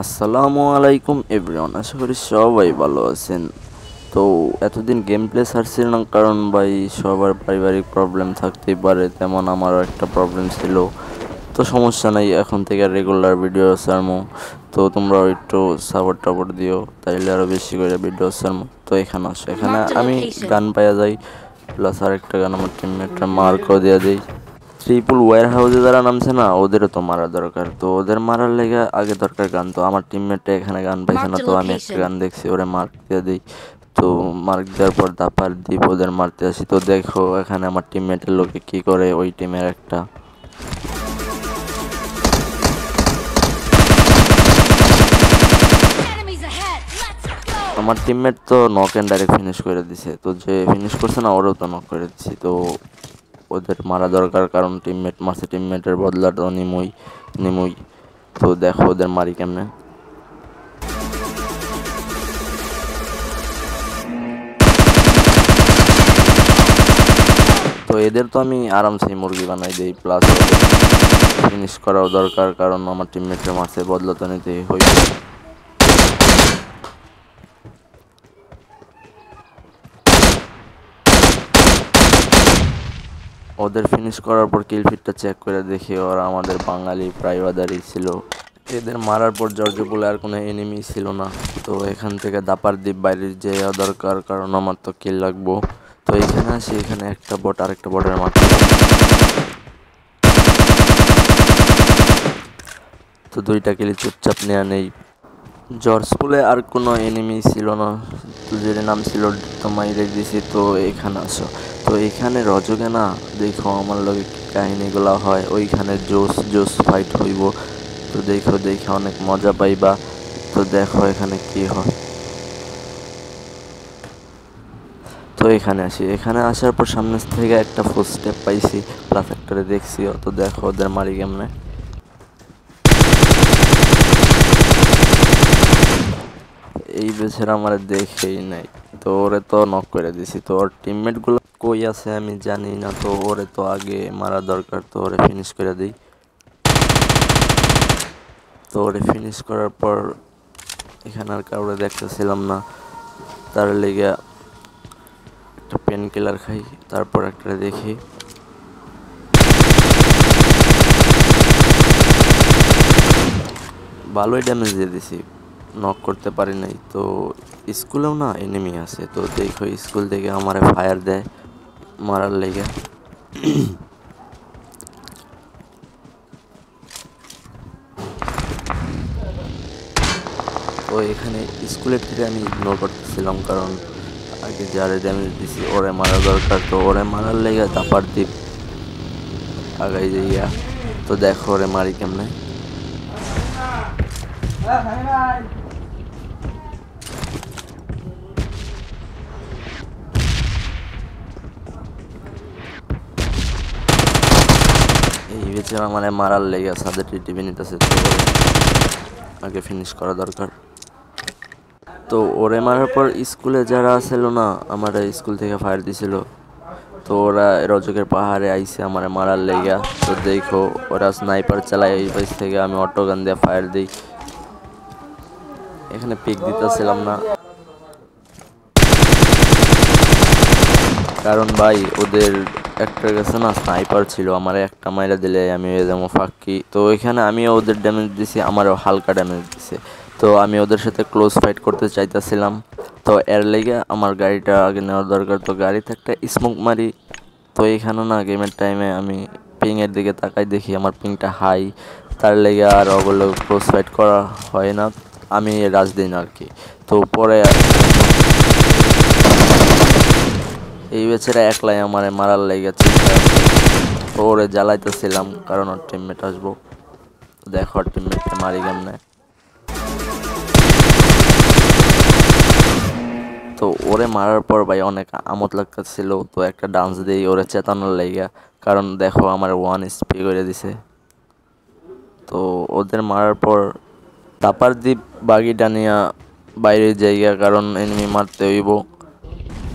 আসসালামু আলাইকুম এভরিওয়ান, আশা করি সবাই ভালো আছেন। তো এতদিন গেম প্লে ছাড়ছিল না, কারণ ভাই সবার পারিবারিক প্রবলেম থাকতেই পারে, তেমন আমারও একটা প্রবলেম ছিল। তো সমস্যা নাই, এখন থেকে রেগুলার ভিডিও ছাড়মু। তো তোমরাও একটু সাপোর্ট টাপোর্ট দিও, তাইলে আরও বেশি করে ভিডিও ছাড়মু। তো এখানে আসো, এখানে Marked a আমি location. গান পাওয়া যাই, প্লাস আরেকটা গান আমার টিমমেটরা মার্কও দিয়ে দিই। ট্রিপল ওয়্যার হাউসে যারা নামছে না, ওদেরও তো মারা দরকার। তো ওদের মারার লেগে আগে দরকার গান। তো আমার টিমমেটটা এখানে গান পাইছে না, Marked a তো আমি একটা location. গান দেখছি, ওরে মার্ক দিয়ে দিই। তো মার্ক দেওয়ার পর দাপার দ্বীপ ওদের মারতে আসি। তো দেখো এখানে আমার টিমমেটের লোকে কি করে, ওই টিমের একটা Enemies ahead. Let's go. আমার টিমমেট তো নক অ্যান্ড ডাইরেক্ট ফিনিশ করে দিছে। তো যে ফিনিশ করছে না, ওরও তো নক করে দিছি। তো ওদের মারা দরকার, কারণ টিমমেট মারছে, টিমমেটের বদলা তো নিমুই। তো দেখো ওদের মারি কেমনে। তো এদের তো আমি আরামসে মুরগি বানাই দিই, প্লাস ফিনিশ করাও দরকার, কারণ আমার টিমমেটরা মারছে, বদলা তো নিতেই হইবে। ওদের ফিনিশ করার পর কিল ফিটটা চেক করে দেখি ওরা আমাদের বাঙালি প্রাইভাদারই ছিল। এদের মারার পর জর্জপুলে আর কোনো এনিমি ছিল না। তো এখান থেকে দাপার দ্বীপ বাইরে যাওয়া দরকার, কারণ আমার তো কিল লাগবো। তো এখানে আসি, এখানে একটা বট আরেকটা বটের মারতে। তো দুইটা কিলি চুপচাপ নেওয়া নেই। জর্জপুলে আর কোনো এনিমি ছিল না, তো যের নাম ছিল তো মাইরে দিছি। তো এখানে আসো, তো এখানে রজকে না দেখো আমার লগে কি কাহিনীগুলো হয়, ওইখানে জোস জোস ফাইট হইব। তো দেখো দেখে অনেক মজা পাইবা। তো দেখো এখানে কি হয়। তো এখানে আসি, এখানে আসার পর সামনে থেকে একটা ফুল স্টেপ পাইছি, প্লাস একটারে দেখছিও। তো দেখো ওদের মারি কেমনে। এই বেচারা আমার দেখেই নাই, তো ওরে তো নক করে দিছি। তো ওর টিমমেট গুলো কই আছে আমি জানি না, তো ওরে তো আগে মারা দরকার। তো ওরে ফিনিশ করে দিই। তো ওরে ফিনিশ করার পর এখানে আর কাউরে দেখতেছিলাম না, তার লেগে একটা পেন কিলার খাই, তারপর একটা দেখি। ভালোই ড্যামেজ দিয়ে দিছি, নক করতে পারি নাই। তো স্কুলেও না এনিমি আছে, তো দেখো স্কুল থেকে আমারে ফায়ার দেয় মারার লেগে। তো এখানে স্কুলের থেকে আমি ইগনোর করতেছিলাম, কারণ আগে যারে ড্যামেজ দিছি ওরে মারা দরকার। তো ওরে মারার লেগে দাপার দ্বীপ আগাই যাইয়া। তো দেখো ওরে মারি কেমনে। এই বেচারা মানে মারার লেগে সাদের টিভি নিতেছে, তো আগে ফিনিশ করা দরকার। তো ওরে মারার পর স্কুলে যারা আসছিল না, আমার স্কুল থেকে ফায়ার দিছিল। তো ওরা রজকের পাহাড়ে আইসে আমার মারার লেগা। তো দেখো ওরা স্নাইপার চালায়, এই পাশ থেকে আমি অটো গান দিয়ে ফায়ার দিই। এখানে পিক দিতেছিলাম না, কারণ ভাই ওদের একটার কাছে না স্নাইপার ছিল, আমার একটা মাইরা দিলে আমি হয়ে যাবো ফাঁকি। তো এখানে আমি ওদের ড্যামেজ দিছি, আমারও হালকা ড্যামেজ দিছে। তো আমি ওদের সাথে ক্লোজ ফাইট করতে চাইতেছিলাম। তো এর লেগে আমার গাড়িটা আগে নেওয়ার দরকার। তো গাড়িতে একটা স্মোক মারি। তো এইখানে না গেমের টাইমে আমি পিংয়ের দিকে তাকাই, দেখি আমার পিংটা হাই, তার লেগে আর ওগুলো ক্লোজ ফাইট করা হয় না, আমি রাজ দিই না আর কি। তো পরে এই বেচারা একলাই আমারে মারার লেগেছে। তো ওরে জ্বালাইতেছিলাম, কারণ ওর টিমমেট আসবো। দেখো ওর টিমমেটকে মারি কেমনে। তো ওরে মারার পর ভাই অনেক আমোদ লাগতেছিল। তো একটা ডান্স দিই ওরে চেতানোর লেগা, কারণ দেখো আমার ওয়ান স্পি করে দিছে। তো ওদের মারার পর তাপার দ্বীপ বাগিটা নিয়ে বাইরের জায়গা, কারণ এনিমি মারতে হইব।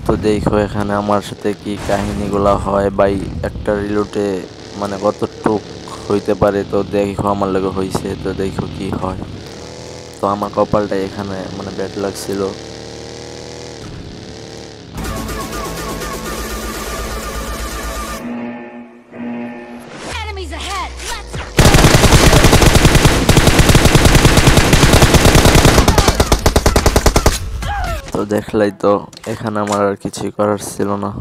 তো দেখো এখানে আমার সাথে কি কাহিনীগুলো হয় ভাই, একটা রিলোটে মানে কতটুক হইতে পারে। তো দেখো আমার লগে হইছে, তো দেখো কি হয়। তো আমার কপালটা এখানে মানে ব্যাড লাগছিল। Enemies ahead! Let's go! তো দেখলাই তো, এখানে আমার আর কিছুই করার ছিল না।